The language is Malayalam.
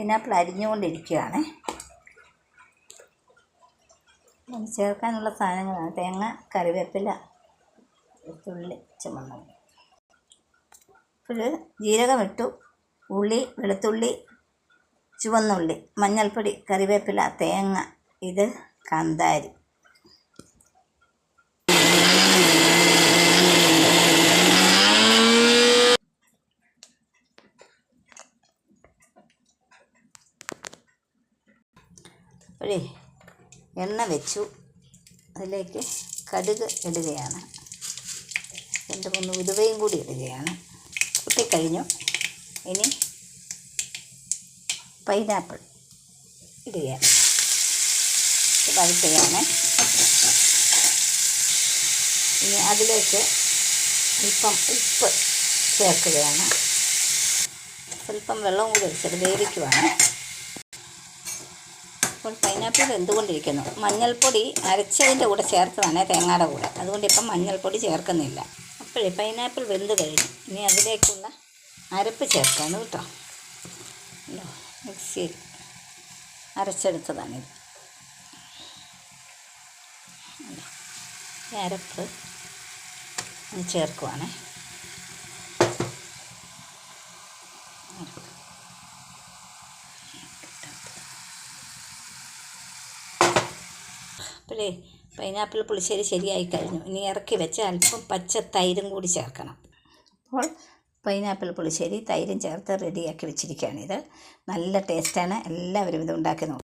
പൈനാപ്പിൾ അരിഞ്ഞുകൊണ്ടിരിക്കുകയാണ്. ചേർക്കാനുള്ള സാധനങ്ങളാണ് തേങ്ങ, കറിവേപ്പില, വെളുത്തുള്ളി, ചുമന്നുള്ളി. ഇപ്പോൾ ജീരകമിട്ടു, ഉള്ളി, വെളുത്തുള്ളി, ചുവന്നുള്ളി, മഞ്ഞൾപ്പൊടി, കറിവേപ്പില, തേങ്ങ, ഇത് കാന്താരി. അപ്പോഴേ എണ്ണ വെച്ചു, അതിലേക്ക് കടുക് ഇടുകയാണ്. 2-3 ഉലുവയും കൂടി ഇടുകയാണ്. പൊട്ടിക്കഴിഞ്ഞു. ഇനി പൈനാപ്പിൾ ഇടുകയാണ്. വഴറ്റുകയാണ്. ഇനി അതിലേക്ക് അല്പം ഉപ്പ് ചേർക്കുകയാണ്. സ്വല്പം വെള്ളം കൂടി ഒഴിച്ചത് വേവിക്കുവാണ്. ഇപ്പോൾ പൈനാപ്പിൾ വെന്തുകൊണ്ടിരിക്കുന്നു. മഞ്ഞൾപ്പൊടി അരച്ചതിൻ്റെ കൂടെ ചേർത്തതാണ്, തേങ്ങയുടെ കൂടെ. അതുകൊണ്ട് ഇപ്പം മഞ്ഞൾപ്പൊടി ചേർക്കുന്നില്ല. അപ്പോഴേ പൈനാപ്പിൾ വെന്ത് കഴിഞ്ഞു. ഇനി അതിലേക്കുള്ള അരപ്പ് ചേർക്കാണ് കേട്ടോ. മിക്സിയിൽ അരച്ചെടുത്തതാണിത്. ഈ അരപ്പ് ചേർക്കുവാണ്. അപ്പോഴേ പൈനാപ്പിൾ പുളിശ്ശേരി ശരിയായി കഴിഞ്ഞു. ഇനി ഇറക്കി വെച്ച് അല്പം പച്ച തൈരും കൂടി ചേർക്കണം. അപ്പോൾ പൈനാപ്പിൾ പുളിശ്ശേരി തൈരും ചേർത്ത് റെഡിയാക്കി വെച്ചിരിക്കുകയാണിത്. നല്ല ടേസ്റ്റാണ്. എല്ലാവരും ഇത് ഉണ്ടാക്കി നോക്കും.